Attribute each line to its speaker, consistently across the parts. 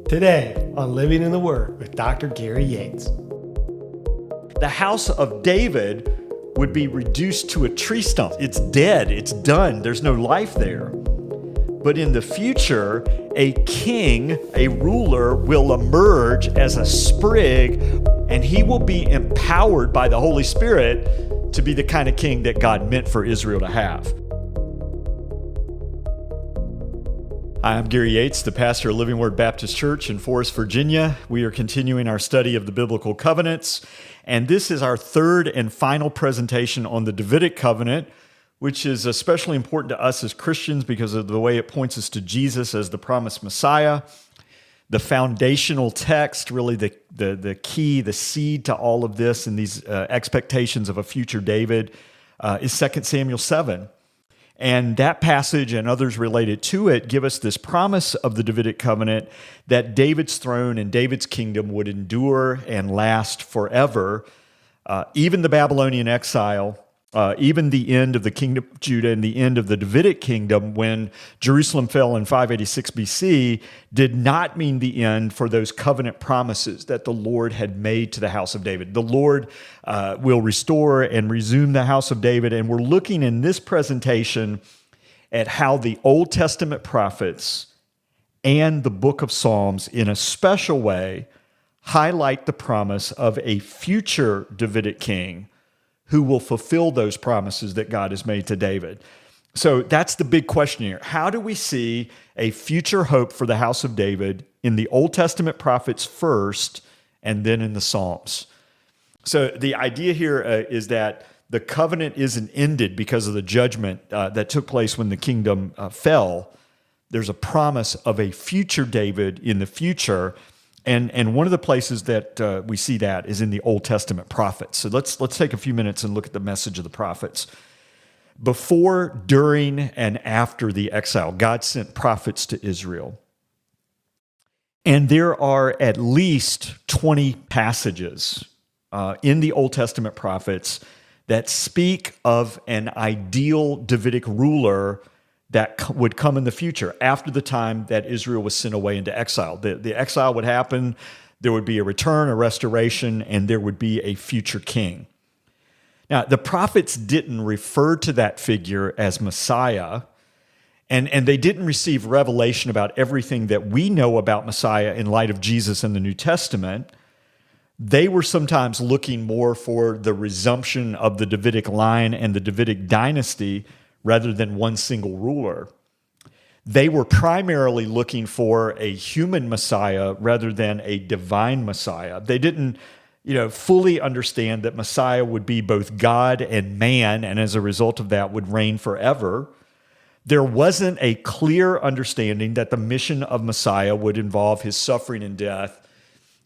Speaker 1: Today on Living in the Word with Dr. Gary Yates.
Speaker 2: The house of David would be reduced to a tree stump. It's dead, it's done, there's no life there. But in the future, a king, a ruler, will emerge as a sprig, and he will be empowered by the Holy Spirit to be the kind of king that God meant for Israel to have. Hi, I'm Gary Yates, the pastor of Living Word Baptist Church in Forest, Virginia. We are continuing our study of the biblical covenants, and this is our third and final presentation on the Davidic covenant, which is especially important to us as Christians because of the way it points us to Jesus as the promised Messiah. The foundational text, really the key, the seed to all of this and these expectations of a future David is 2 Samuel 7. And that passage and others related to it give us this promise of the Davidic covenant that David's throne and David's kingdom would endure and last forever. Even the Babylonian exile, even the end of the kingdom of Judah and the end of the Davidic kingdom when Jerusalem fell in 586 BC did not mean the end for those covenant promises that the Lord had made to the house of David. The Lord will restore and resume the house of David, and we're looking in this presentation at how the Old Testament prophets and the book of Psalms in a special way highlight the promise of a future Davidic king who will fulfill those promises that God has made to David. So that's the big question here. How do we see a future hope for the house of David in the Old Testament prophets first and then in the Psalms? So the idea here is that the covenant isn't ended because of the judgment that took place when the kingdom fell. There's a promise of a future David in the future. And one of the places that we see that is in the Old Testament prophets. So let's take a few minutes and look at the message of the prophets. Before, during, and after the exile, God sent prophets to Israel. And there are at least 20 passages in the Old Testament prophets that speak of an ideal Davidic ruler that would come in the future after the time that Israel was sent away into exile. The exile would happen, there would be a return, a restoration, and there would be a future king. Now, the prophets didn't refer to that figure as Messiah, and they didn't receive revelation about everything that we know about Messiah in light of Jesus in the New Testament. They were sometimes looking more for the resumption of the Davidic line and the Davidic dynasty rather than one single ruler. They were primarily looking for a human Messiah rather than a divine Messiah. They didn't, fully understand that Messiah would be both God and man, and as a result of that would reign forever. There wasn't a clear understanding that the mission of Messiah would involve his suffering and death.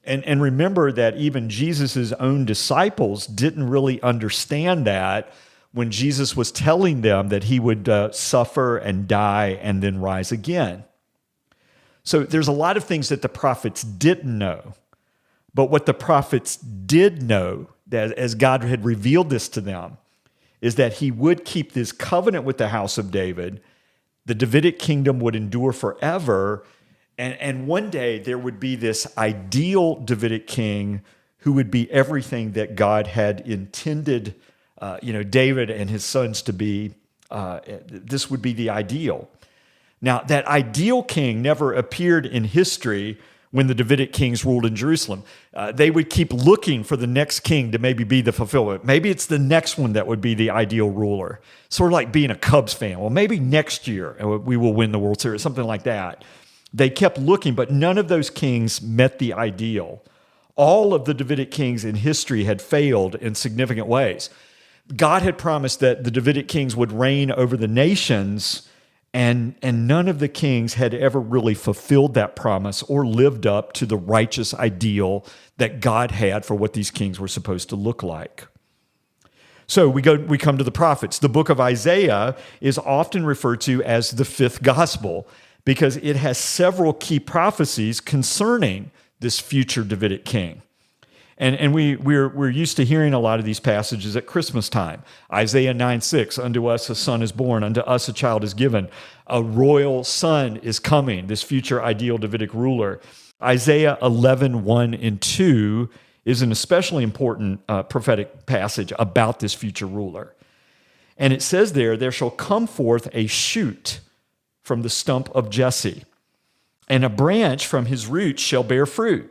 Speaker 2: And remember that even Jesus' own disciples didn't really understand that when Jesus was telling them that he would suffer and die and then rise again. So there's a lot of things that the prophets didn't know. But what the prophets did know, that as God had revealed this to them, is that he would keep this covenant with the house of David. The Davidic kingdom would endure forever. And one day there would be this ideal Davidic king who would be everything that God had intended David and his sons to be. This would be the ideal. Now, that ideal king never appeared in history when the Davidic kings ruled in Jerusalem. They would keep looking for the next king to maybe be the fulfillment. Maybe it's the next one that would be the ideal ruler. Sort of like being a Cubs fan. Well, maybe next year we will win the World Series, something like that. They kept looking, but none of those kings met the ideal. All of the Davidic kings in history had failed in significant ways. God had promised that the Davidic kings would reign over the nations, and none of the kings had ever really fulfilled that promise or lived up to the righteous ideal that God had for what these kings were supposed to look like. So we come to the prophets. The book of Isaiah is often referred to as the fifth gospel because it has several key prophecies concerning this future Davidic king. And we're used to hearing a lot of these passages at Christmas time. Isaiah 9:6, unto us a son is born, unto us a child is given. A royal son is coming, this future ideal Davidic ruler. Isaiah 11:1 and 2 is an especially important prophetic passage about this future ruler. And it says there shall come forth a shoot from the stump of Jesse, and a branch from his roots shall bear fruit.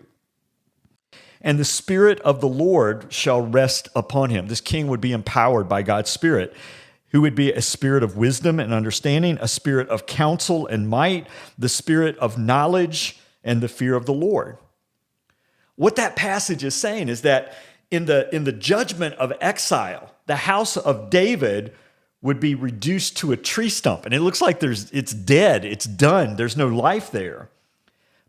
Speaker 2: And the Spirit of the Lord shall rest upon him. This king would be empowered by God's Spirit, who would be a spirit of wisdom and understanding, a spirit of counsel and might, the spirit of knowledge and the fear of the Lord. What that passage is saying is that in the judgment of exile, the house of David would be reduced to a tree stump. And it looks like it's dead, it's done, there's no life there.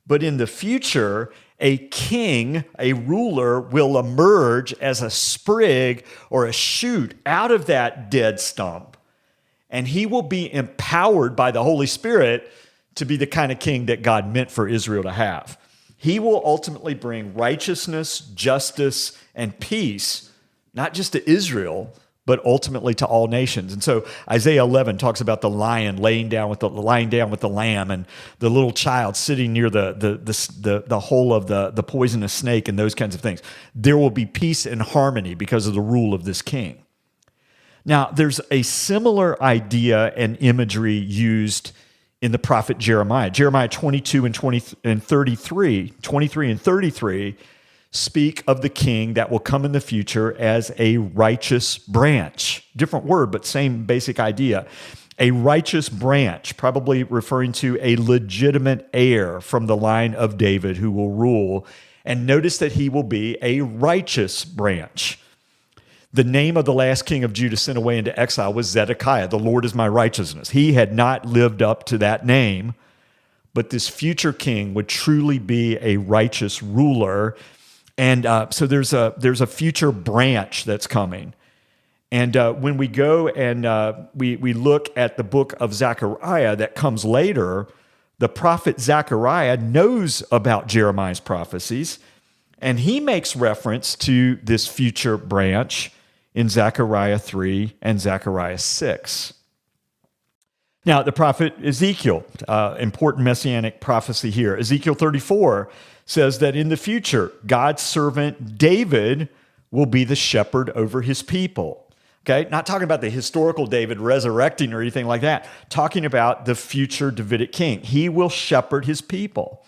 Speaker 2: But in the future, a king, a ruler, will emerge as a sprig or a shoot out of that dead stump. And he will be empowered by the Holy Spirit to be the kind of king that God meant for Israel to have. He will ultimately bring righteousness, justice, and peace, not just to Israel, but ultimately to all nations. And so Isaiah 11 talks about the lion lying down with the lamb, and the little child sitting near the hole of the poisonous snake, and those kinds of things. There will be peace and harmony because of the rule of this king. Now, there's a similar idea and imagery used in the prophet Jeremiah. Jeremiah 22 and 33 speak of the king that will come in the future as a righteous branch. Different word, but same basic idea. A righteous branch, probably referring to a legitimate heir from the line of David who will rule. And notice that he will be a righteous branch. The name of the last king of Judah sent away into exile was Zedekiah. The Lord is my righteousness. He had not lived up to that name, but this future king would truly be a righteous ruler. And so there's a future branch that's coming. And when we go and we look at the book of Zechariah that comes later, the prophet Zechariah knows about Jeremiah's prophecies, and he makes reference to this future branch in Zechariah 3 and Zechariah 6. Now, the prophet Ezekiel, important messianic prophecy here. Ezekiel 34 says that in the future, God's servant David will be the shepherd over his people. Okay, not talking about the historical David resurrecting or anything like that, talking about the future Davidic king. He will shepherd his people,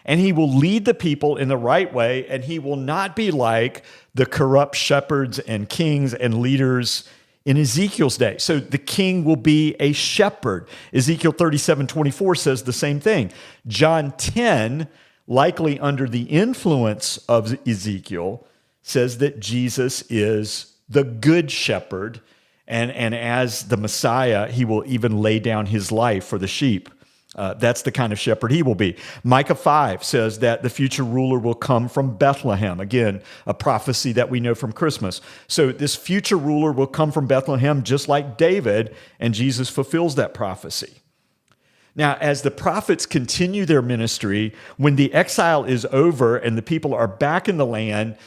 Speaker 2: and he will lead the people in the right way, and he will not be like the corrupt shepherds and kings and leaders in Ezekiel's day. So the king will be a shepherd. Ezekiel 37:24 says the same thing. John 10, likely under the influence of Ezekiel, says that Jesus is the good shepherd, and as the Messiah, he will even lay down his life for the sheep. That's the kind of shepherd he will be. Micah 5 says that the future ruler will come from Bethlehem. Again, a prophecy that we know from Christmas. So this future ruler will come from Bethlehem just like David, and Jesus fulfills that prophecy. Now, as the prophets continue their ministry, when the exile is over and the people are back in the land,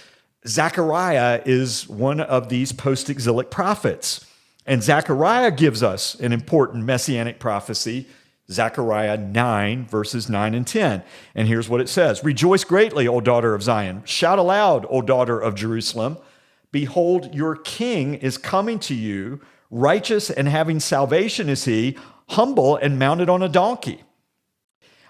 Speaker 2: Zechariah is one of these post-exilic prophets. And Zechariah gives us an important messianic prophecy, Zechariah 9, verses 9 and 10. And here's what it says. Rejoice greatly, O daughter of Zion. Shout aloud, O daughter of Jerusalem. Behold, your king is coming to you. Righteous and having salvation is he, humble and mounted on a donkey.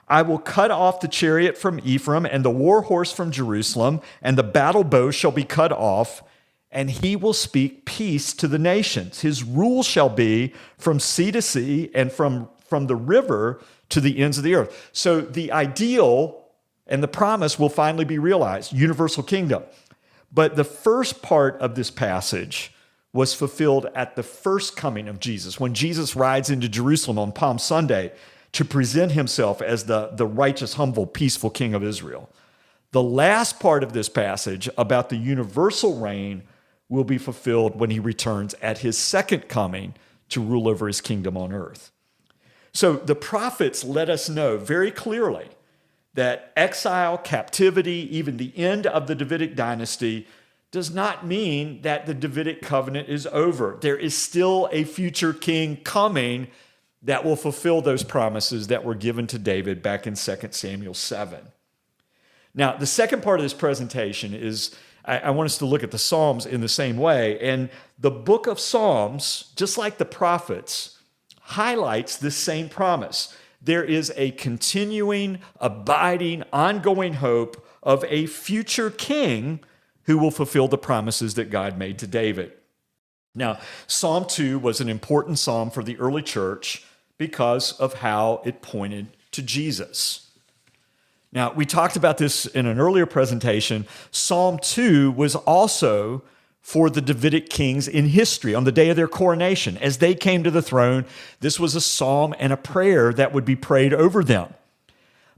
Speaker 2: I will cut off the chariot from Ephraim and the war horse from Jerusalem, and the battle bow shall be cut off, and he will speak peace to the nations. His rule shall be from sea to sea and from the river to the ends of the earth. So the ideal and the promise will finally be realized, universal kingdom. But the first part of this passage was fulfilled at the first coming of Jesus, when Jesus rides into Jerusalem on Palm Sunday to present himself as the righteous, humble, peaceful king of Israel. The last part of this passage about the universal reign will be fulfilled when he returns at his second coming to rule over his kingdom on earth. So the prophets let us know very clearly that exile, captivity, even the end of the Davidic dynasty does not mean that the Davidic covenant is over. There is still a future king coming that will fulfill those promises that were given to David back in 2 Samuel 7. Now, the second part of this presentation is I want us to look at the Psalms in the same way. And the book of Psalms, just like the prophets, highlights this same promise. There is a continuing, abiding, ongoing hope of a future king who will fulfill the promises that God made to David. Now, Psalm 2 was an important psalm for the early church because of how it pointed to Jesus. Now, we talked about this in an earlier presentation. Psalm 2 was also for the Davidic kings in history on the day of their coronation. As they came to the throne, this was a psalm and a prayer that would be prayed over them.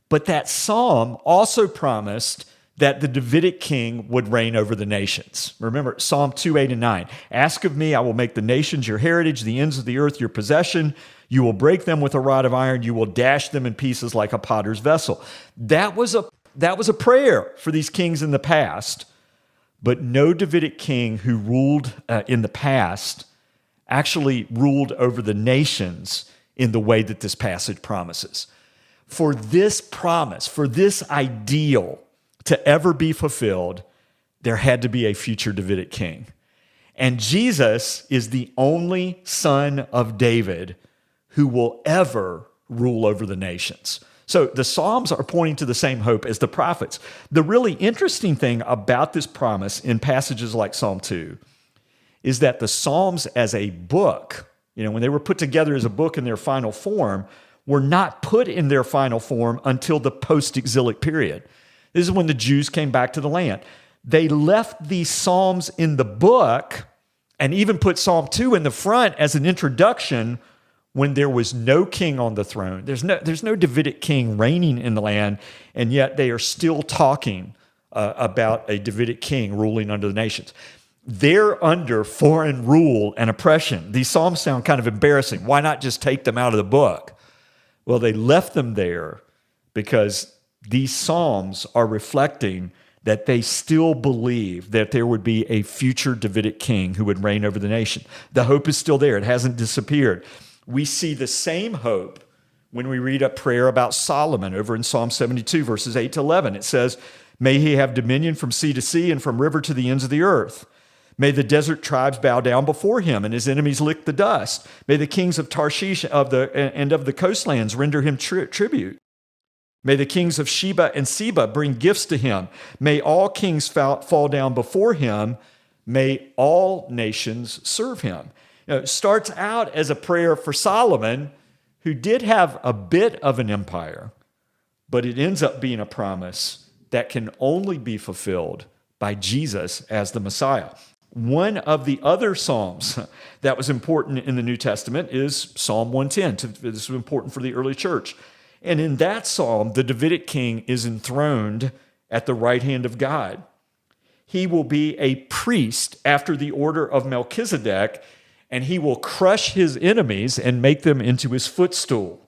Speaker 2: But that psalm also promised that the Davidic king would reign over the nations. Remember, Psalm 2, 8, and 9. Ask of me, I will make the nations your heritage, the ends of the earth your possession. You will break them with a rod of iron. You will dash them in pieces like a potter's vessel. That was a prayer for these kings in the past, but no Davidic king who ruled in the past actually ruled over the nations in the way that this passage promises. For this promise, for this ideal to ever be fulfilled, there had to be a future Davidic king. And Jesus is the only son of David who will ever rule over the nations. So the Psalms are pointing to the same hope as the prophets. The really interesting thing about this promise in passages like Psalm 2 is that the Psalms as a book, when they were put together as a book in their final form, were not put in their final form until the post-exilic period. This is when the Jews came back to the land. They left these Psalms in the book and even put Psalm 2 in the front as an introduction when there was no king on the throne. There's no Davidic king reigning in the land, and yet they are still talking about a Davidic king ruling under the nations. They're under foreign rule and oppression. These Psalms sound kind of embarrassing. Why not just take them out of the book? Well, they left them there because these Psalms are reflecting that they still believe that there would be a future Davidic king who would reign over the nation. The hope is still there. It hasn't disappeared. We see the same hope when we read a prayer about Solomon over in Psalm 72, verses 8 to 11. It says, may he have dominion from sea to sea and from river to the ends of the earth. May the desert tribes bow down before him and his enemies lick the dust. May the kings of Tarshish of the coastlands render him tribute. May the kings of Sheba and Seba bring gifts to him. May all kings fall down before him. May all nations serve him. It starts out as a prayer for Solomon, who did have a bit of an empire, but it ends up being a promise that can only be fulfilled by Jesus as the Messiah. One of the other Psalms that was important in the New Testament is Psalm 110. This was important for the early church. And in that psalm, the Davidic king is enthroned at the right hand of God. He will be a priest after the order of Melchizedek, and he will crush his enemies and make them into his footstool.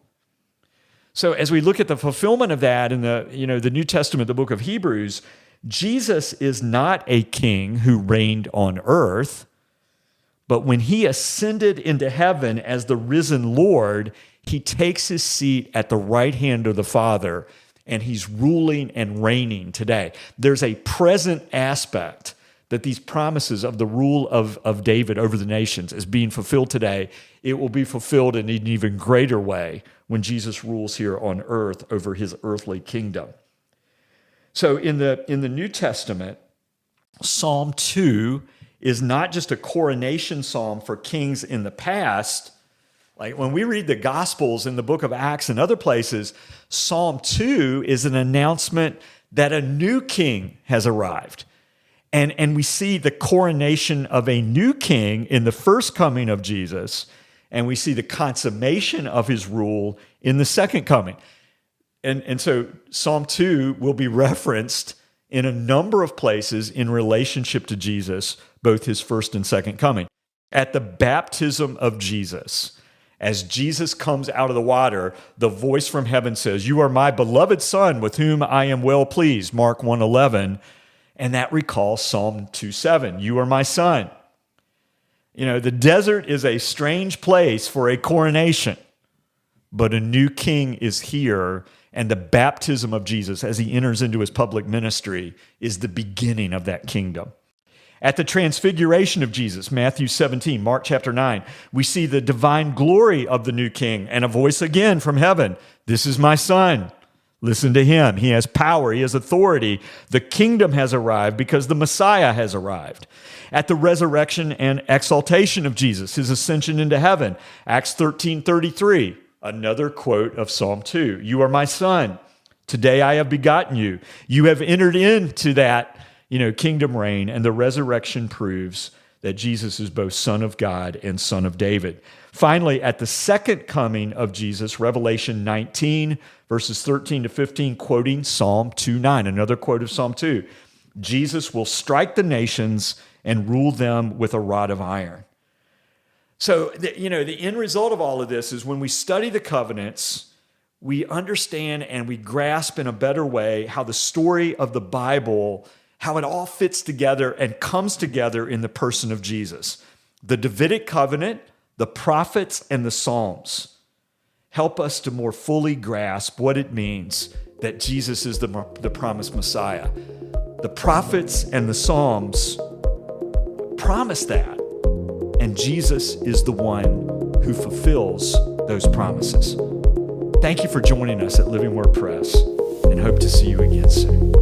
Speaker 2: So as we look at the fulfillment of that in the New Testament, the book of Hebrews, Jesus is not a king who reigned on earth, but when he ascended into heaven as the risen Lord, he takes his seat at the right hand of the Father, and he's ruling and reigning today. There's a present aspect that these promises of the rule of David over the nations is being fulfilled today. It will be fulfilled in an even greater way when Jesus rules here on earth over his earthly kingdom. So in the New Testament, Psalm 2 is not just a coronation psalm for kings in the past. Like when we read the Gospels in the book of Acts and other places, Psalm 2 is an announcement that a new king has arrived. And we see the coronation of a new king in the first coming of Jesus, and we see the consummation of his rule in the second coming. And so Psalm 2 will be referenced in a number of places in relationship to Jesus, both his first and second coming. At the baptism of Jesus, As Jesus comes out of the water, the voice from heaven says, "You are my beloved Son with whom I am well pleased," Mark 1:11. And that recalls Psalm 2:7, "You are my Son." The desert is a strange place for a coronation, but a new king is here, and the baptism of Jesus as he enters into his public ministry is the beginning of that kingdom. At the transfiguration of Jesus, Matthew 17, Mark chapter 9, we see the divine glory of the new king and a voice again from heaven. "This is my Son. Listen to him. He has power. He has authority. The kingdom has arrived because the Messiah has arrived." At the resurrection and exaltation of Jesus, his ascension into heaven, Acts 13:33, another quote of Psalm 2. "You are my Son. Today I have begotten you." You have entered into that kingdom reign, and the resurrection proves that Jesus is both Son of God and Son of David. Finally, at the second coming of Jesus, Revelation 19, verses 13 to 15, quoting Psalm 2:9, another quote of Psalm 2, "Jesus will strike the nations and rule them with a rod of iron." So, the end result of all of this is when we study the covenants, we understand and we grasp in a better way how the story of the Bible, how it all fits together and comes together in the person of Jesus. The Davidic covenant, the prophets, and the Psalms help us to more fully grasp what it means that Jesus is the promised Messiah. The prophets and the Psalms promise that, and Jesus is the one who fulfills those promises. Thank you for joining us at Living Word Press, and hope to see you again soon.